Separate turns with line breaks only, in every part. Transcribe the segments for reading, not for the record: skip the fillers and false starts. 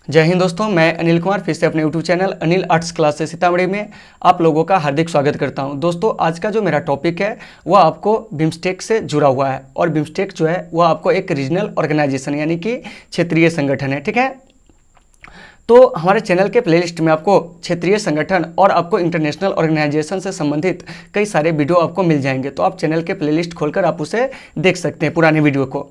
जय हिंद दोस्तों, मैं अनिल कुमार फिर से अपने YouTube channel Anil arts class से सीतामढ़ी में आप लोगों का हार्दिक स्वागत करता हूं। दोस्तों, आज का जो मेरा टॉपिक है वह आपको बिम्स्टेक से जुड़ा हुआ है और बिम्स्टेक जो है वह आपको एक रीजनल ऑर्गेनाइजेशन यानी कि क्षेत्रीय संगठन है। ठीक है, तो हमारे चैनल के प्लेलिस्ट में आपको क्षेत्रीय संगठन और आपको इंटरनेशनल ऑर्गेनाइजेशन से संबंधित कई सारे वीडियो आपको मिल जाएंगे, तो आप चैनल के प्लेलिस्ट खोलकर आप उसे देख सकते हैं पुराने वीडियो को।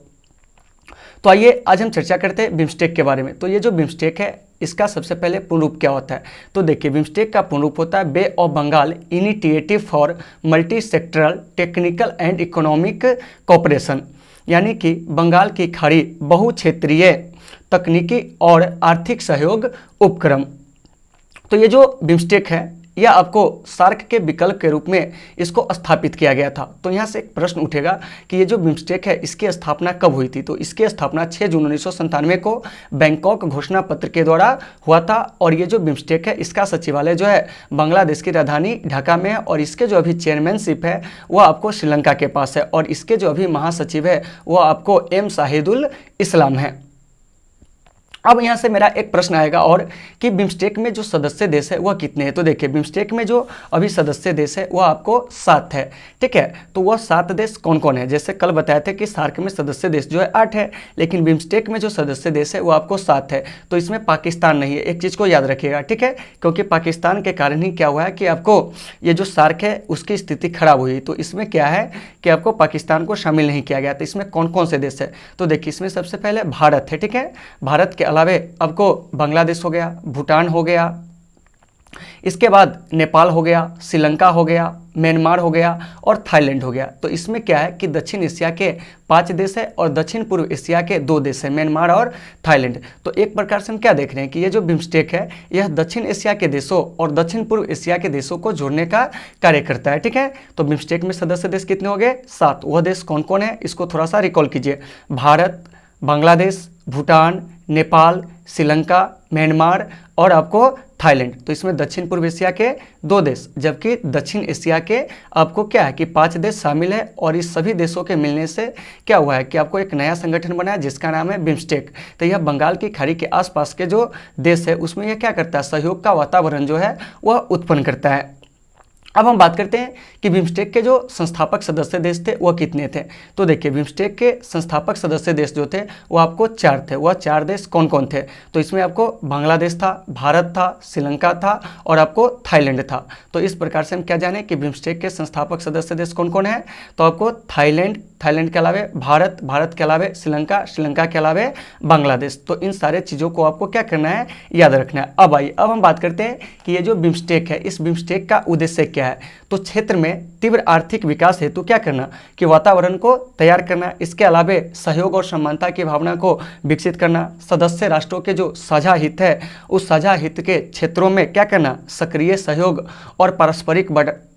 तो आइए आज हम चर्चा करते हैं बिम्स्टेक के बारे में। तो ये जो बिम्स्टेक है इसका सबसे पहले पूर्ण रूप क्या होता है, तो देखिए बिम्स्टेक का पूर्ण रूप होता है Bay of Bengal Initiative for Multi Sectoral Technical and Economic Cooperation, यानी कि बंगाल की खाड़ी बहुक्षेत्रीय तकनीकी और आर्थिक सहयोग उपक्रम। तो ये जो बिम्स्टेक है यह आपको सार्क के विकल्प के रूप में इसको स्थापित किया गया था। तो यहाँ से एक प्रश्न उठेगा कि ये जो बिम्स्टेक है इसकी स्थापना कब हुई थी, तो इसकी स्थापना 6 जून 1997 को बैंकॉक घोषणा पत्र के द्वारा हुआ था। और ये जो बिम्स्टेक है इसका सचिवालय जो है बांग्लादेश की राजधानी ढाका में है और इसके जो अभी चेयरमैनशिप है वह आपको श्रीलंका के पास है और इसके जो अभी महासचिव है वह आपको एम शाहिदुल इस्लाम है। अब यहाँ से मेरा एक प्रश्न आएगा और कि बिम्स्टेक में जो सदस्य देश है वह कितने हैं, तो देखिए बिम्स्टेक में जो अभी सदस्य देश है वह आपको 7 है। ठीक है, तो वह 7 देश कौन कौन है, जैसे कल बताए थे कि सार्क में सदस्य देश जो है 8 है, लेकिन बिम्स्टेक में जो सदस्य देश है वो आपको 7 है। तो इसमें पाकिस्तान नहीं है, एक चीज़ को याद रखिएगा। ठीक है, क्योंकि पाकिस्तान के कारण ही क्या हुआ है कि आपको ये जो सार्क है उसकी स्थिति खराब हुई। तो इसमें क्या है कि आपको पाकिस्तान को शामिल नहीं किया गया। तो इसमें कौन कौन से देश है, तो देखिए इसमें सबसे पहले भारत है। ठीक है, भारत के अलावे आपको बांग्लादेश हो गया, भूटान हो गया, इसके बाद नेपाल हो गया, श्रीलंका हो गया, म्यांमार हो गया और थाईलैंड हो गया। तो इसमें क्या है कि दक्षिण एशिया के 5 देश है और दक्षिण पूर्व एशिया के 2 देश है, म्यांमार और थाईलैंड। तो एक प्रकार से हम क्या देख रहे हैं कि ये जो बिम्स्टेक है यह दक्षिण एशिया के देशों और दक्षिण पूर्व एशिया के देशों को जोड़ने का कार्य करता है। ठीक है, तो बिम्स्टेक में सदस्य देश कितने हो गए, 7। वह देश कौन कौन है इसको थोड़ा सा रिकॉल कीजिए। भारत, बांग्लादेश, भूटान, नेपाल, श्रीलंका, म्यांमार और आपको थाईलैंड। तो इसमें दक्षिण पूर्व एशिया के 2 देश जबकि दक्षिण एशिया के आपको क्या है कि 5 देश शामिल है और इस सभी देशों के मिलने से क्या हुआ है कि आपको एक नया संगठन बना है जिसका नाम है बिम्स्टेक। तो यह बंगाल की खाड़ी के आसपास के जो देश है उसमें यह क्या करता है, सहयोग का वातावरण जो है वह उत्पन्न करता है। अब हम बात करते हैं कि बिम्स्टेक के जो संस्थापक सदस्य देश थे वह कितने थे। तो देखिए बिम्स्टेक के संस्थापक सदस्य देश जो थे वो आपको 4 थे। वह 4 देश कौन कौन थे, तो इसमें आपको बांग्लादेश था, भारत था, श्रीलंका था और आपको थाईलैंड था। तो इस प्रकार से हम क्या जाने कि बिम्स्टेक के संस्थापक सदस्य देश कौन कौन है, तो आपको थाईलैंड के अलावे भारत के अलावे श्रीलंका के अलावे बांग्लादेश। तो इन सारे चीज़ों को आपको क्या करना है, याद रखना है। अब आइए अब हम बात करते हैं कि ये जो बिम्स्टेक है इस बिम्स्टेक का उद्देश्य क्या है। तो क्षेत्र में तीव्र आर्थिक विकास हेतु क्या करना कि वातावरण को तैयार करना, इसके अलावे सहयोग और समानता की भावना को विकसित करना, सदस्य राष्ट्रों के जो साझा हित है उस साझा हित के क्षेत्रों में क्या करना, सक्रिय सहयोग और पारस्परिक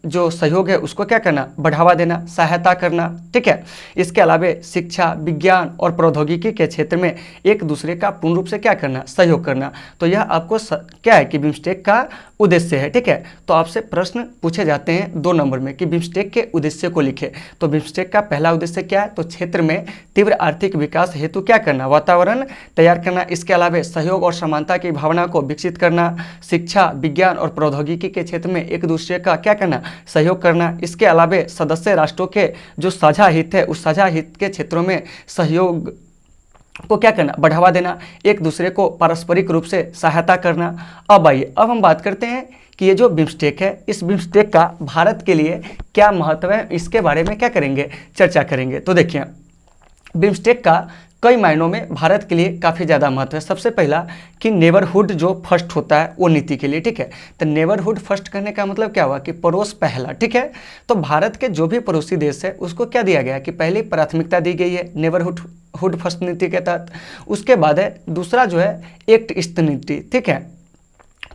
जो सहयोग है उसको क्या करना, बढ़ावा देना, सहायता करना। ठीक है, इसके अलावे शिक्षा, विज्ञान और प्रौद्योगिकी के क्षेत्र में एक दूसरे का पूर्ण रूप से क्या करना, सहयोग करना। तो यह आपको क्या है कि बिम्स्टेक का उद्देश्य है। ठीक है, तो आपसे प्रश्न पूछे जाते हैं 2 नंबर में कि बिम्स्टेक के उद्देश्य को लिखे। तो बिम्स्टेक का पहला उद्देश्य क्या है, तो क्षेत्र में तीव्र आर्थिक विकास हेतु क्या करना, वातावरण तैयार करना, इसके अलावे सहयोग और समानता की भावना को विकसित करना, शिक्षा, विज्ञान और प्रौद्योगिकी के क्षेत्र में एक दूसरे का क्या करना, सहयोग करना, इसके अलावे सदस्य राष्ट्रों के जो साझा हित है उस साझा हित के क्षेत्रों में सहयोग को क्या करना, बढ़ावा देना, एक दूसरे को पारस्परिक रूप से सहायता करना। अब आइए अब हम बात करते हैं कि ये जो बिम्स्टेक है इस बिम्स्टेक का भारत के लिए क्या महत्व है, इसके बारे में क्या करेंगे, चर्चा करेंगे। तो देखिए बिम्स्टेक का कई मायनों में भारत के लिए काफ़ी ज़्यादा महत्व है। सबसे पहला कि नेबरहुड जो फर्स्ट होता है वो नीति के लिए। ठीक है, तो नेबरहुड फर्स्ट करने का मतलब क्या हुआ कि पड़ोस पहला। ठीक है, तो भारत के जो भी पड़ोसी देश है उसको क्या दिया गया कि पहले प्राथमिकता दी गई है नेबरहुड फर्स्ट नीति के तहत। उसके बाद है दूसरा जो है एक्ट ईस्ट नीति। ठीक है,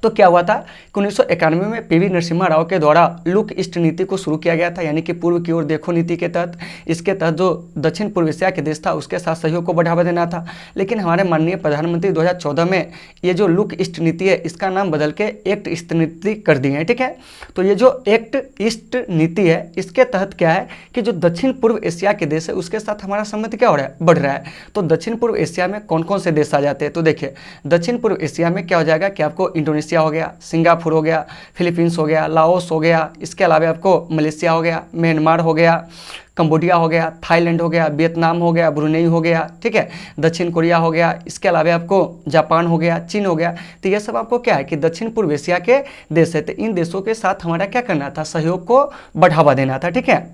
तो क्या हुआ था कि 1991 में पीवी नरसिम्हा राव के द्वारा लुक ईस्ट नीति को शुरू किया गया था, यानी कि पूर्व की ओर देखो नीति के तहत। इसके तहत जो दक्षिण पूर्व एशिया के देश था उसके साथ सहयोग को बढ़ावा देना था। लेकिन हमारे माननीय प्रधानमंत्री 2014 में ये जो लुक ईस्ट नीति है इसका नाम बदल के एक्ट ईस्ट नीति कर दी है, ठीक है। तो ये जो एक्ट ईस्ट नीति है इसके तहत क्या है कि जो दक्षिण पूर्व एशिया के देश है उसके साथ हमारा संबंध क्या हो रहा है, बढ़ रहा है। तो दक्षिण पूर्व एशिया में कौन कौन से देश आ जाते हैं, तो देखिए दक्षिण पूर्व एशिया में क्या हो जाएगा कि आपको इंडोनेशिया हो गया, सिंगापुर हो गया, फिलीपींस हो गया, लाओस हो गया, इसके अलावा आपको मलेशिया हो गया, म्यांमार हो गया, कंबोडिया हो गया, थाईलैंड हो गया, वियतनाम हो गया, ब्रुनेई हो गया, ठीक है, दक्षिण कोरिया हो गया, इसके अलावा आपको जापान हो गया, चीन हो गया। तो ये सब आपको क्या है कि दक्षिण पूर्व एशिया के देश है। तो इन देशों के साथ हमारा क्या करना था, सहयोग को बढ़ावा देना था, ठीक है।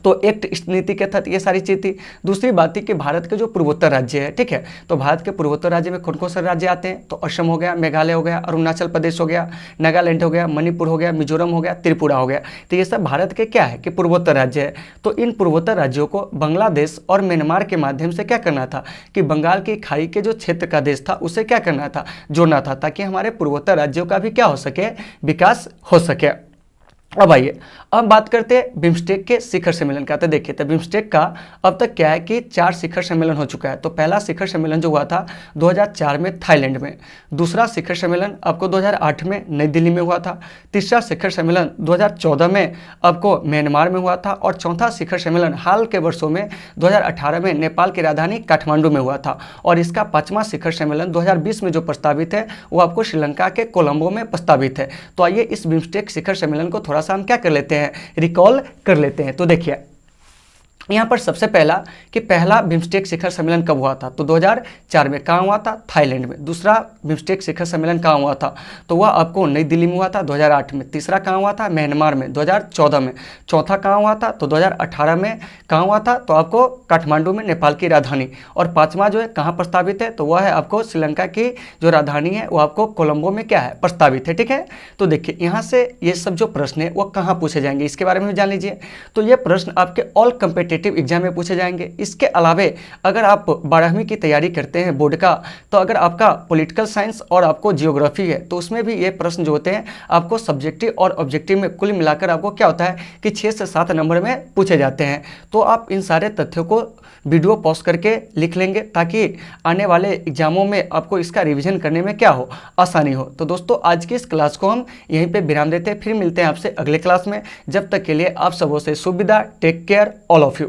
तो एक्ट ईस्ट नीति के तहत ये सारी चीज थी। दूसरी बात थी कि भारत के जो पूर्वोत्तर राज्य है, ठीक है, तो भारत के पूर्वोत्तर राज्य में कौन कौन से राज्य आते हैं, तो असम हो गया, मेघालय हो गया, अरुणाचल प्रदेश हो गया, नागालैंड हो गया, मणिपुर हो गया, मिजोरम हो गया, त्रिपुरा हो गया। तो ये सब भारत के क्या है कि पूर्वोत्तर राज्य है। तो इन पूर्वोत्तर राज्यों को बांग्लादेश और म्यांमार के माध्यम से क्या करना था कि बंगाल की खाड़ी के जो क्षेत्र का देश था उसे क्या करना था, जोड़ना था, ताकि हमारे पूर्वोत्तर राज्यों का भी क्या हो सके, विकास हो सके। अब आइए अब बात करते हैं बिम्स्टेक के शिखर सम्मेलन का। तो देखिए तो बिम्स्टेक का अब तक क्या है कि 4 शिखर सम्मेलन हो चुका है। तो पहला शिखर सम्मेलन जो हुआ था 2004 में थाईलैंड में, दूसरा शिखर सम्मेलन आपको 2008 में नई दिल्ली में हुआ था, तीसरा शिखर सम्मेलन 2014 में आपको म्यांमार में हुआ था, और चौथा शिखर सम्मेलन हाल के वर्षों में 2018 में नेपाल की राजधानी काठमांडू में हुआ था, और इसका 5वां शिखर सम्मेलन 2020 में जो प्रस्तावित है वो आपको श्रीलंका के कोलंबो में प्रस्तावित है। तो आइए इस बिम्स्टेक शिखर सम्मेलन को थोड़ा सा हम क्या कर लेते हैं, रिकॉल कर लेते हैं। तो देखिए यहाँ पर सबसे पहला कि पहला बिम्स्टेक शिखर सम्मेलन कब हुआ था, तो 2004 में। कहाँ हुआ था, थाईलैंड में। दूसरा बिम्स्टेक शिखर सम्मेलन कहाँ हुआ था, तो वह आपको नई दिल्ली में हुआ था 2008 में। तीसरा कहाँ हुआ था, म्यांमार में 2014 में। चौथा कहाँ हुआ था, तो 2018 में। कहाँ हुआ था, तो आपको काठमांडू में, नेपाल की राजधानी। और 5वां जो है कहाँ प्रस्तावित है, तो वह है आपको श्रीलंका की जो राजधानी है वो आपको कोलंबो में क्या है, प्रस्तावित है, ठीक है। तो देखिए यहाँ से ये सब जो प्रश्न है वो कहाँ पूछे जाएंगे इसके बारे में भी जान लीजिए। तो ये प्रश्न आपके ऑल कम्पिटिटिव एग्जाम में पूछे जाएंगे। इसके अलावे अगर आप 12वीं की तैयारी करते हैं बोर्ड का, तो अगर आपका पॉलिटिकल साइंस और आपको जियोग्राफी है तो उसमें भी ये प्रश्न जो होते हैं आपको सब्जेक्टिव और ऑब्जेक्टिव में कुल मिलाकर आपको क्या होता है कि 6 से 7 नंबर में पूछे जाते हैं। तो आप इन सारे तथ्यों को वीडियो पॉज करके लिख लेंगे ताकि आने वाले एग्जामों में आपको इसका रिवीजन करने में क्या हो, आसानी हो। तो दोस्तों आज की इस क्लास को हम यहीं पे विराम देते हैं, फिर मिलते हैं आपसे अगले क्लास में। जब तक के लिए आप सबों से शुभ विदा, take care all of you.